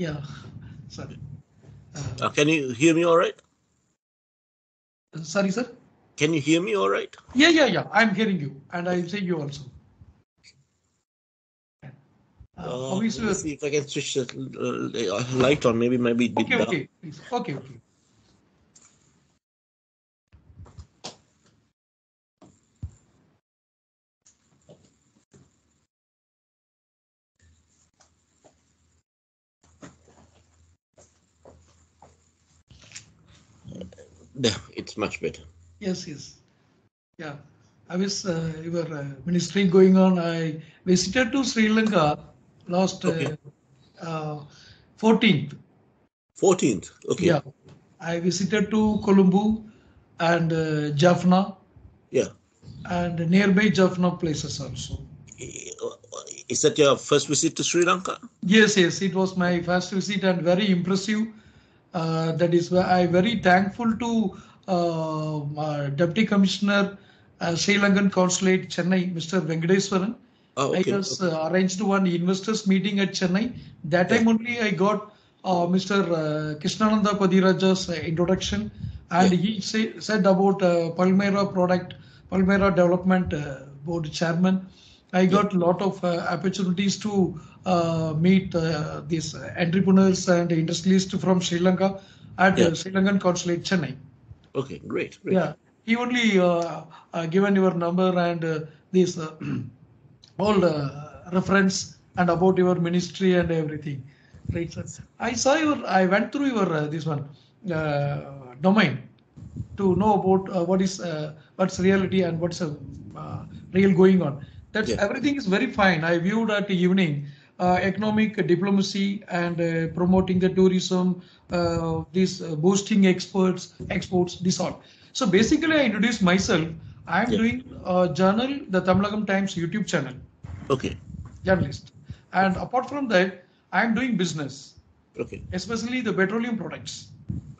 Yeah, sorry. Can you hear me all right? Sorry, sir. Can you hear me all right? Yeah. I'm hearing you, and I'm seeing you also. Let me see if I can switch the light on. Maybe it might be a bit dark. Okay, please. Okay. Yeah, it's much better. Yes. Yeah. I was your ministry going on. I visited to Sri Lanka last 14th. 14th. Okay. Yeah. I visited to Colombo and Jaffna. Yeah. And nearby Jaffna places also. Is that your first visit to Sri Lanka? Yes. It was my first visit and very impressive. That is why I'm very thankful to Deputy Commissioner Sri Lankan Consulate Chennai, Mr. Venkateswaran. I just arranged one investors meeting at Chennai. That time only I got Mr. Krishnananda Padiraja's introduction, and he said about Palmyra Development Board Chairman. I got a lot of opportunities to meet these entrepreneurs and industrialists from Sri Lanka at Sri Lankan Consulate Chennai. Okay, great. Yeah, he only given your number and this all reference and about your ministry and everything. Right, sir. I went through your this one domain to know about what's reality and what's real going on. Everything is very fine. I viewed at the evening economic diplomacy and promoting the tourism, boosting exports, this all. So basically, I introduced myself. I'm doing a journal, the Tamilagam Times YouTube channel. Okay. Journalist. And apart from that, I'm doing business. Okay. Especially the petroleum products.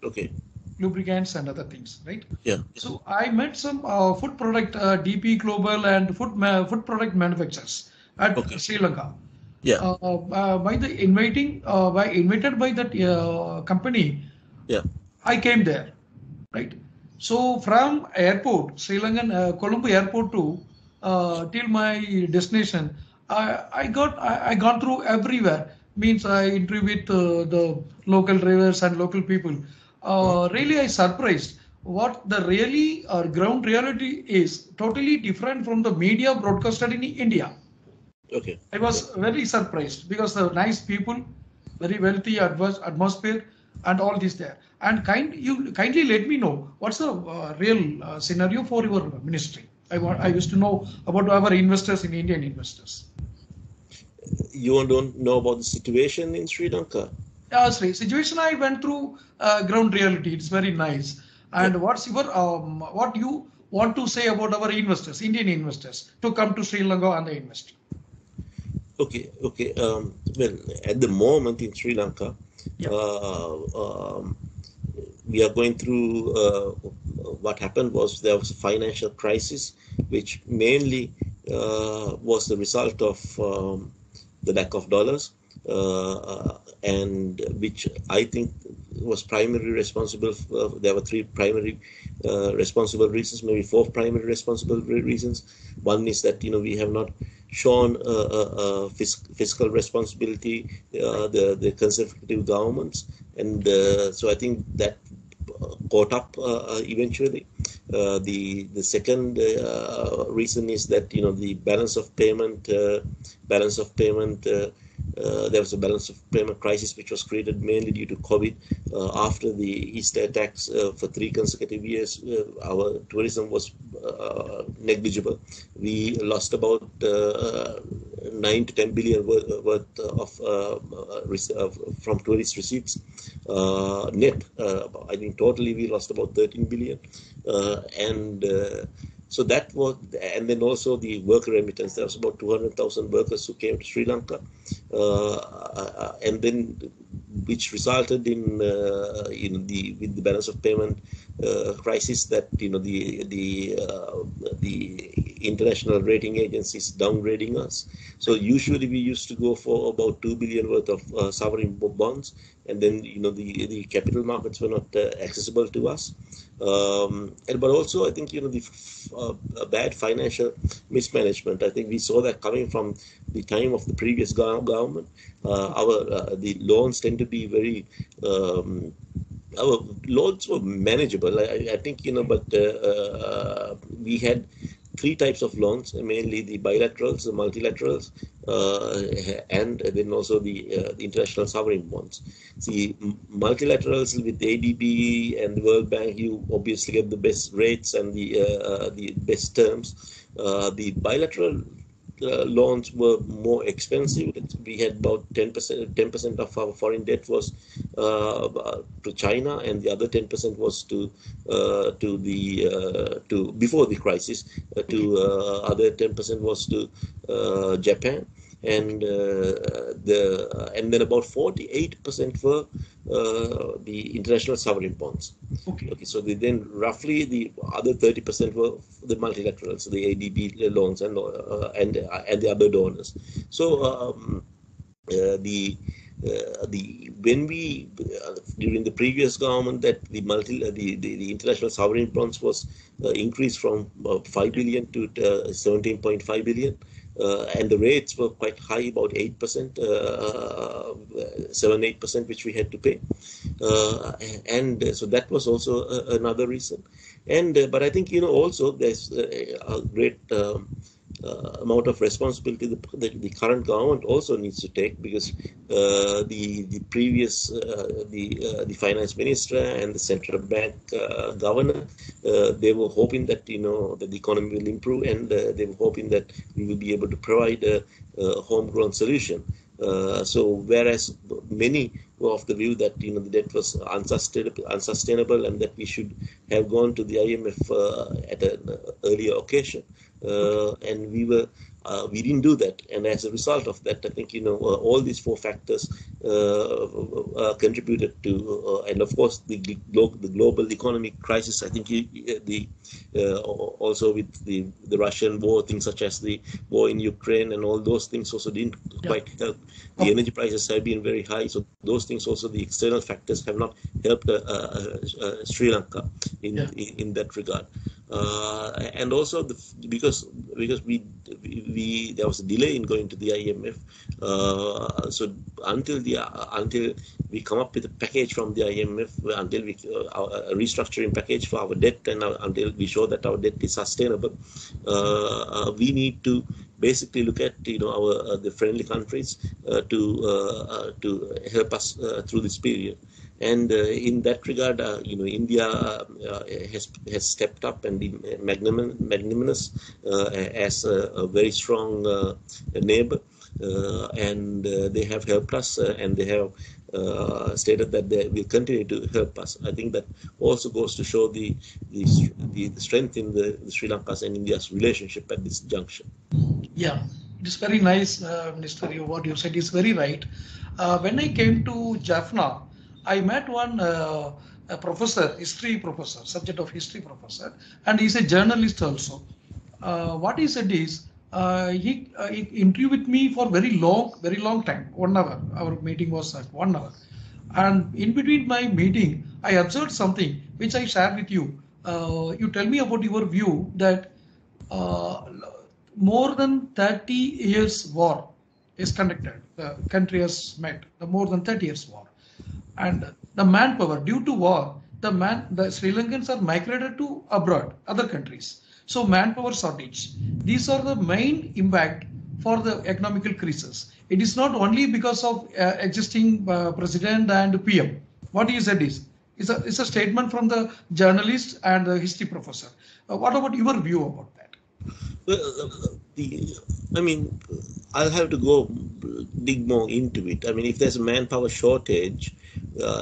Okay. Lubricants and other things, right? Yeah. So I met some food product DP Global and food product manufacturers at Sri Lanka. Yeah. Invited by that company. Yeah. I came there, right? So from airport, Sri Lankan Colombo airport to till my destination, I gone through everywhere. Means I interviewed the local drivers and local people. Really, I surprised what the really ground reality is totally different from the media broadcasted in India. Okay. I was very surprised because the nice people, very wealthy atmosphere, and all this there. And kindly let me know what's the real scenario for your ministry. I used to know about our investors in Indian investors. You don't know about the situation in Sri Lanka? Situation I went through ground reality. It's very nice. And what's your what you want to say about our investors, Indian investors, to come to Sri Lanka and invest? Okay. Well, at the moment in Sri Lanka, we are going through what happened was there was a financial crisis, which mainly was the result of the lack of dollars, and which I think was primarily responsible. There were three primary responsible reasons, maybe four primary responsible reasons. One is that we have not shown fiscal responsibility, the conservative governments, and so I think that caught up eventually. The second reason is that the balance of payment. There was a balance of payment crisis which was created mainly due to COVID. After the Easter attacks for 3 consecutive years, our tourism was negligible. We lost about 9 to 10 billion worth of from tourist receipts. Net, I think totally we lost about 13 billion. So that was, and then also the worker remittance. There was about 200,000 workers who came to Sri Lanka, and then which resulted in with the balance of payment crisis, that the international rating agencies downgrading us. So usually we used to go for about 2 billion worth of sovereign bonds, and then the capital markets were not accessible to us. But also, I think the bad financial mismanagement. I think we saw that coming from the time of the previous government. The loans tend to be very. Our loans were manageable, I think, but we had three types of loans, mainly the bilaterals, the multilaterals, and then also the international sovereign bonds. See, multilaterals with ADB and the World Bank, you obviously get the best rates and the best terms. The bilateral loans were more expensive. We had about 10% of our foreign debt was to China, and the other 10% was to before the crisis. Other 10% was to Japan, and then about 48% were the international sovereign bonds. Okay, so then roughly the other 30% were the multilaterals, so the ADB loans and the other donors. So when we during the previous government, that the international sovereign bonds was increased from 5 billion to 17.5 billion. And the rates were quite high, about 8%, 7-8%, which we had to pay, and so that was also another reason. And but I think also there's a great amount of responsibility the current government also needs to take, because the previous the finance minister and the central bank governor, they were hoping that that the economy will improve, and they were hoping that we will be able to provide a homegrown solution. So whereas many were of the view that the debt was unsustainable and that we should have gone to the IMF at an earlier occasion, and we didn't do that, and as a result of that, I think all these four factors contributed to, and of course the global economic crisis. I think also with the Russian war, things such as the war in Ukraine and all those things also didn't quite help. The energy prices have been very high, so those things also, the external factors, have not helped Sri Lanka in that regard. And also because there was a delay in going to the IMF, so until we come up with a package from the IMF, until a restructuring package for our debt, and until we show that our debt is sustainable, we need to basically look at the friendly countries to help us through this period. And in that regard, India has stepped up and been magnanimous as a very strong neighbor, and they have helped us, and they have stated that they will continue to help us. I think that also goes to show the strength in the Sri Lanka's and India's relationship at this juncture. Yeah, it is very nice, Minister. What you said is very right. When I came to Jaffna, I met one a professor, history professor, subject of history professor, and he's a journalist also. What he said is, he interviewed with me for very long time, 1 hour. Our meeting was at 1 hour. And in between my meeting, I observed something which I share with you. You tell me about your view that more than 30 years war is conducted. The country has met the more than 30 years war. And the manpower, due to war, the Sri Lankans are migrated to abroad, other countries. So manpower shortage. These are the main impact for the economical crisis. It is not only because of existing president and PM. What he said is, it's a statement from the journalist and the history professor. What about your view about that? Well, I'll have to go dig more into it. If there's a manpower shortage,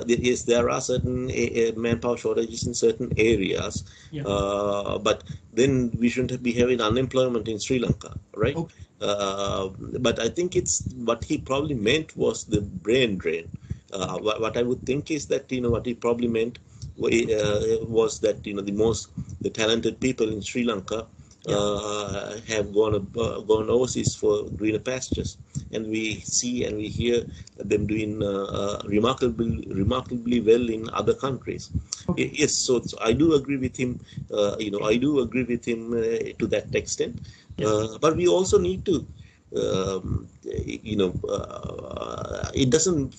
yes, there are certain manpower shortages in certain areas, but then we shouldn't be having unemployment in Sri Lanka, right? Okay. But I think what he probably meant was the brain drain. What I would think is that what he probably meant was that the talented people in Sri Lanka have gone overseas for greener pastures, and we see and we hear them doing remarkably well in other countries. Okay. Yes, so I do agree with him. I do agree with him to that extent. But we also need to it doesn't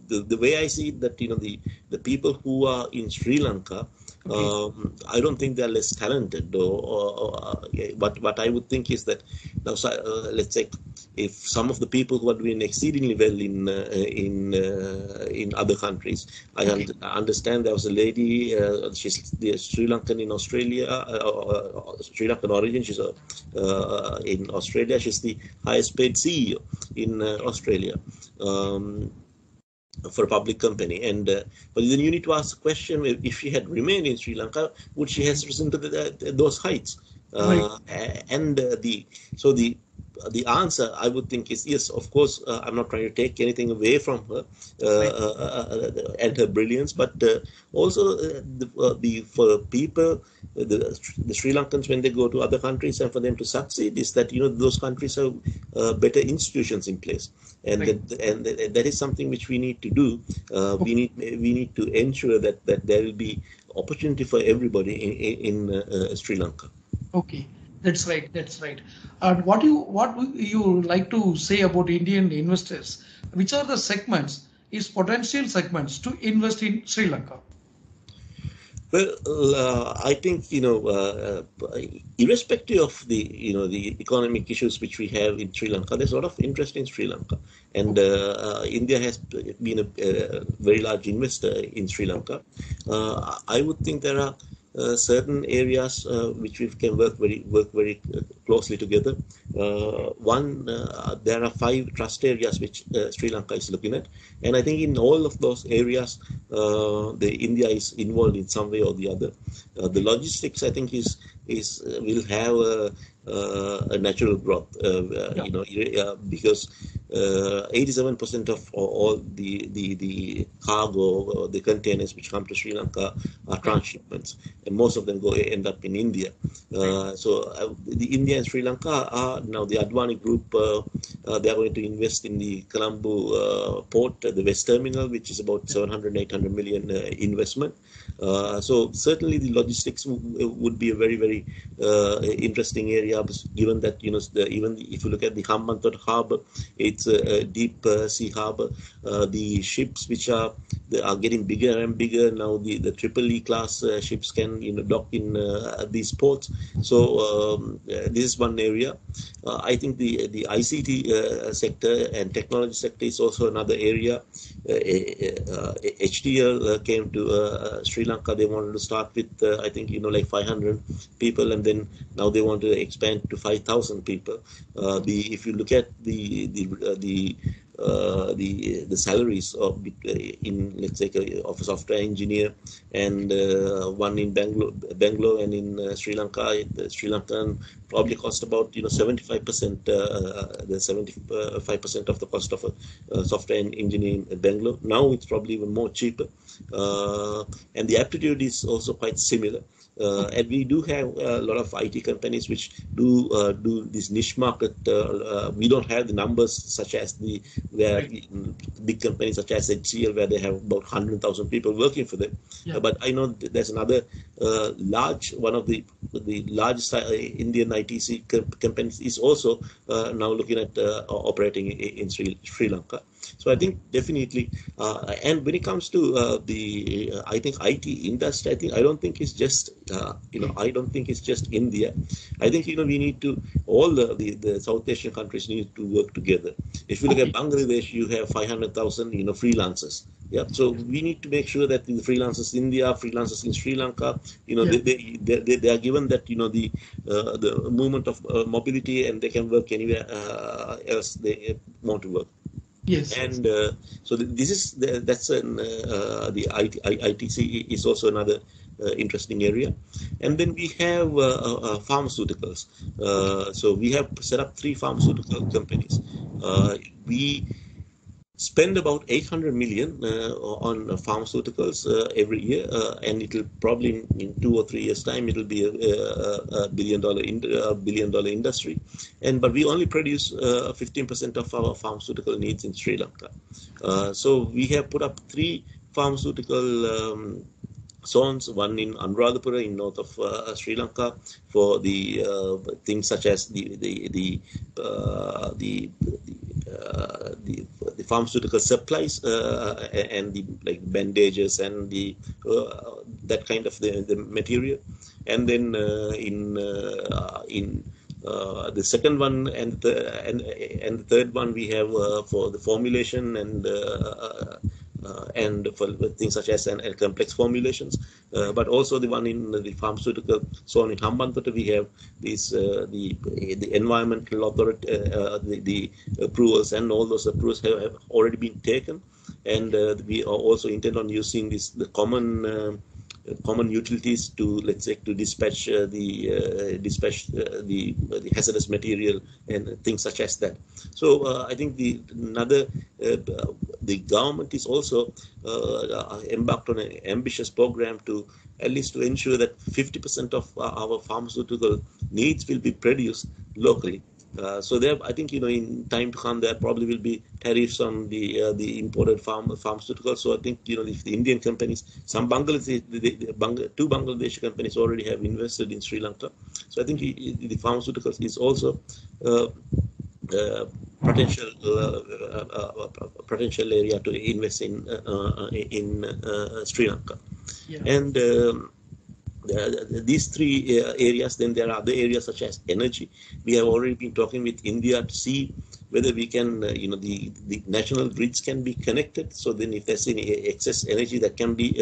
the way I see it, that the people who are in Sri Lanka, I don't think they're less talented, but what I would think is that now, let's say, if some of the people who are doing exceedingly well in other countries, I understand there was a lady, she's the Sri Lankan in Australia, Sri Lankan origin. She's in Australia. She's the highest paid CEO in Australia. For a public company, and but then you need to ask the question: if she had remained in Sri Lanka, would she have risen to those heights? And the answer, I would think, is yes. Of course, I'm not trying to take anything away from her and her brilliance, but also for people, the Sri Lankans, when they go to other countries, and for them to succeed, is that those countries have better institutions in place, and that is something which we need to do. We need to ensure that there will be opportunity for everybody in Sri Lanka. Okay, that's right. That's right. And what you like to say about Indian investors? Which are the segments, is potential segments to invest in Sri Lanka? Well, I think irrespective of the economic issues which we have in Sri Lanka, there's a lot of interest in Sri Lanka, and India has been a very large investor in Sri Lanka. I would think there are certain areas which we can work very closely together. One, there are 5 trust areas which Sri Lanka is looking at, and I think in all of those areas, India is involved in some way or the other. The logistics, I think, will have a natural growth, because 87% of all the cargo, the containers which come to Sri Lanka are transshipments, and most of them end up in India. So the India and Sri Lanka are now the Advani Group. They are going to invest in the Colombo port, the West Terminal, which is about 700-800 million investment. So certainly the logistics would be a very interesting area, given that even if you look at the Hambantota Harbour, it's a deep sea harbour. The ships which are getting bigger and bigger now. The Triple E class ships can dock in these ports. So this is one area. I think the ICT sector and technology sector is also another area. HDL came to Sri Lanka. They wanted to start with I think like 500 people, and then now they want to expand to 5,000 people. If you look at the salaries of let's say of a software engineer, and one in Bangalore and in Sri Lanka, the Sri Lankan probably cost about 75% the 75% of the cost of a software engineer in Bangalore. Now it's probably even more cheaper, and the aptitude is also quite similar. And we do have a lot of IT companies which do this niche market. We don't have the numbers such as big companies such as HCL, where they have about 100,000 people working for them. But I know there's another one of the largest Indian ITC companies is also now looking at operating in Sri Lanka. So I think definitely, and when it comes to I think IT industry, I don't think it's just I don't think it's just India. I think we need to, all the South Asian countries need to work together. If you look at Bangladesh, you have 500,000 freelancers. Yeah, so we need to make sure that the freelancers in India, freelancers in Sri Lanka, they are given that the movement of mobility, and they can work anywhere else they want to work. Yes. And so the ITC is also another interesting area. And then we have pharmaceuticals. So we have set up 3 pharmaceutical companies. spend about 800 million on pharmaceuticals every year, and it'll probably in 2 or 3 years' time it'll be a billion dollar industry. But we only produce 15% of our pharmaceutical needs in Sri Lanka. So we have put up 3 pharmaceutical zones, one in Anuradhapura in north of Sri Lanka for the things such as the pharmaceutical supplies and the like bandages and the that kind of the material, and then in the second one and the third one we have for the formulation and for things such as complex formulations, but also the one in the pharmaceutical zone in Hambantota we have this the environmental authority, the approvals, and all those approvals have already been taken, and we also intend on using the common utilities to, let's say, to dispatch the hazardous material and things such as that. So I think the government is also embarked on an ambitious program to at least to ensure that 50% of our pharmaceutical needs will be produced locally. So there, I think, in time to come, there probably will be tariffs on the imported pharmaceuticals. So I think, if the Indian companies, two Bangladeshi companies already have invested in Sri Lanka. So I think the pharmaceuticals is also potential area to invest in Sri Lanka. Yeah. And these 3 areas, then there are other areas such as energy. We have already been talking with India to see whether we can, the national grids can be connected. So then if there's any excess energy that can be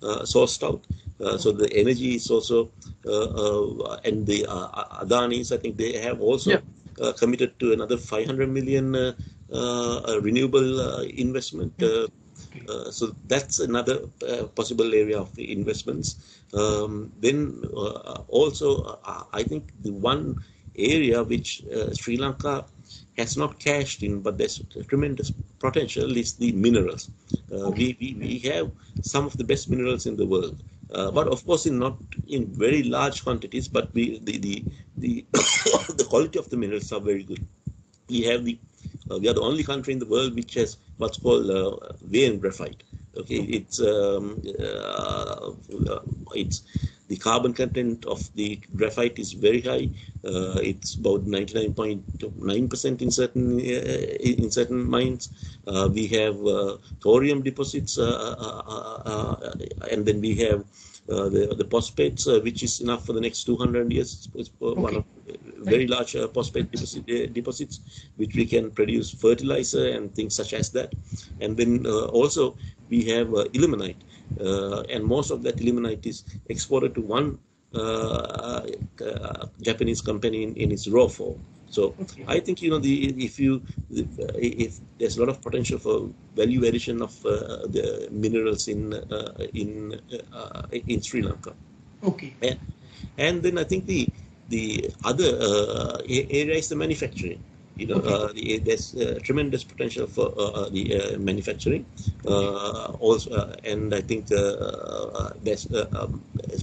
sourced out. So the energy is also, and the Adanis, I think they have also committed to another 500 million renewable investment. So that's another possible area of investments. Then also, I think the one area which Sri Lanka has not cashed in, but there's tremendous potential, is the minerals. We have some of the best minerals in the world, but of course not in very large quantities. But the the quality of the minerals are very good. We are the only country in the world which has what's called vein graphite. Okay, it's the carbon content of the graphite is very high. It's about 99.9% in certain mines. We have thorium deposits, and then we have the phosphates, which is enough for the next 200 years. It's one of very large phosphate deposits, which we can produce fertilizer and things such as that. And then also we have ilmenite, and most of that ilmenite is exported to one Japanese company in its raw form. So I think if there's a lot of potential for value addition of the minerals in Sri Lanka. Okay. And then I think the other area is the manufacturing. There's tremendous potential for the manufacturing also, and I think there's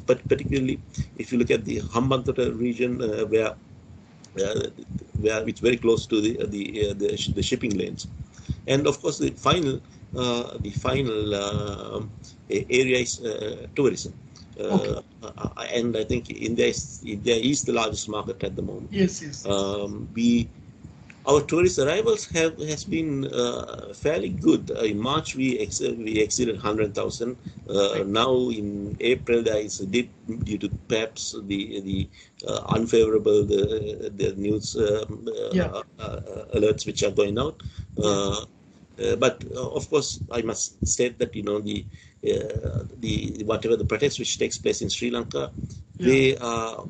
particularly if you look at the Hambantota region where it's very close to the shipping lanes, and of course the final area is tourism. And I think India is the largest market at the moment. Yes. Our tourist arrivals has been fairly good. In March we exceeded 100,000. Now in April there is a dip due to perhaps the unfavorable the news alerts which are going out. But of course I must state that the whatever the protests which takes place in Sri Lanka, they are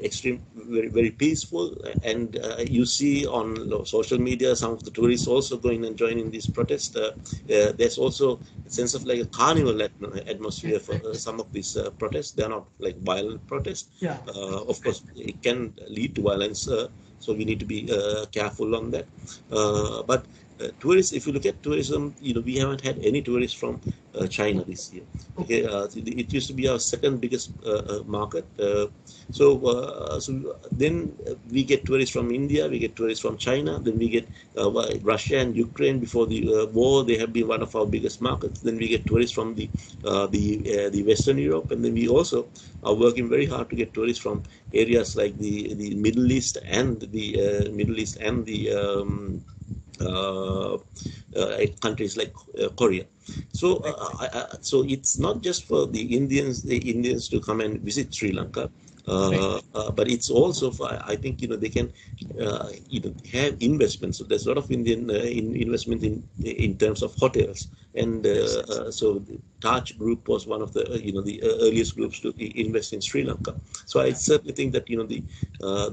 extreme, very, very peaceful, and you see on social media some of the tourists also going and joining these protests. There's also a sense of like a carnival atmosphere for some of these protests. They are not like violent protests. Of course, it can lead to violence So we need to be careful on that. But tourists, if you look at tourism, we haven't had any tourists from China this year. Okay, it used to be our second biggest market. So then we get tourists from India, we get tourists from China, then we get Russia and Ukraine. Before the war, they have been one of our biggest markets. Then we get tourists from the Western Europe, and then we also are working very hard to get tourists from areas like the Middle East and countries like Korea. So so it's not just for the Indians to come and visit Sri Lanka. But it's also for, I think, they can have investments. So there's a lot of Indian investment in terms of hotels, and so the Taj Group was one of the the earliest groups to invest in Sri Lanka. So I certainly think that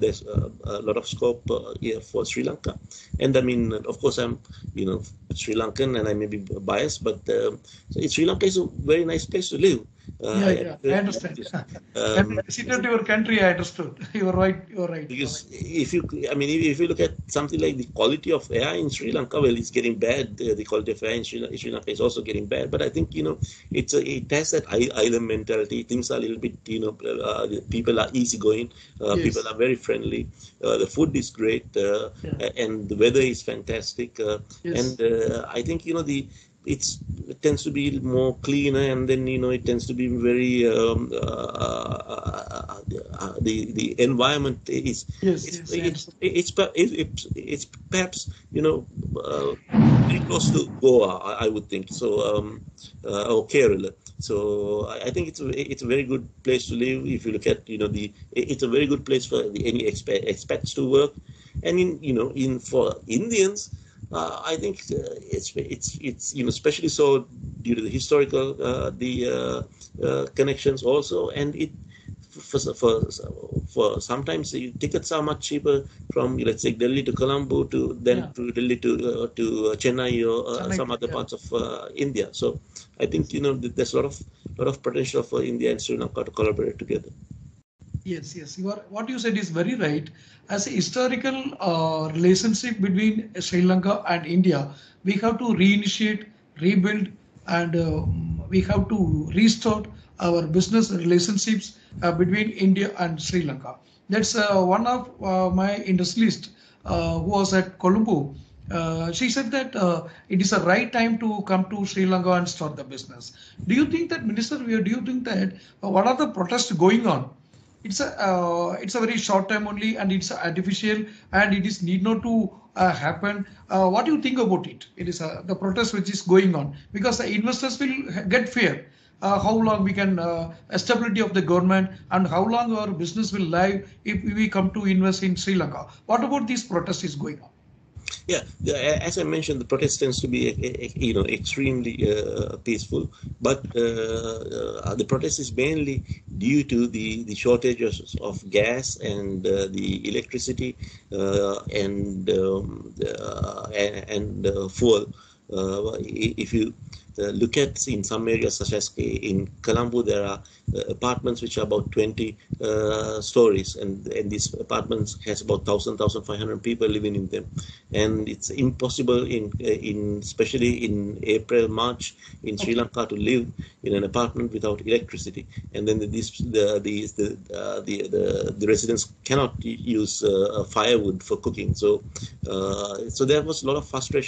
there's a lot of scope here for Sri Lanka. And I mean, of course, I'm Sri Lankan and I may be biased, but Sri Lanka is a very nice place to live. I understand. And visited your country, I understood. You're right. Because if you look at something like the quality of air in Sri Lanka, well, it's getting bad. The quality of air in Sri Lanka is also getting bad. But I think it has that island mentality. Things are a little bit people are easygoing. People are very friendly. The food is great, and the weather is fantastic. And I think it tends to be more cleaner, and then it tends to be very the environment is it's perhaps very close to Goa, I would think so, or Kerala. So I think it's a very good place to live. If you look at it's a very good place for any expats to work, and for Indians. I think it's especially so due to the historical connections also, and it for sometimes the tickets are much cheaper from, let's say, Delhi to Colombo to Delhi to Chennai or some other parts of India. So I think there's a lot of potential for India and Sri Lanka to collaborate together. Yes. What you said is very right. As a historical relationship between Sri Lanka and India, we have to reinitiate, rebuild, and we have to restart our business relationships between India and Sri Lanka. That's one of my industrialist who was at Colombo. She said that it is the right time to come to Sri Lanka and start the business. Do you think that, Minister, do you think that what are the protests going on? It's a very short time only, and it's artificial, and it is need not to happen. What do you think about it? It is the protest which is going on, because the investors will get fear. How long we can stability of the government, and how long our business will live if we come to invest in Sri Lanka. What about this protest is going on? Yeah, as I mentioned, the protest tends to be extremely peaceful, but the protest is mainly due to the shortages of gas and the electricity and fuel. If you look at in some areas, such as in Colombo, there are apartments which are about 20 stories, and these apartments has about 1,500 people living in them, and it's impossible especially in April, March in Sri Lanka to live in an apartment without electricity, and then the residents cannot use firewood for cooking. So there was a lot of frustration.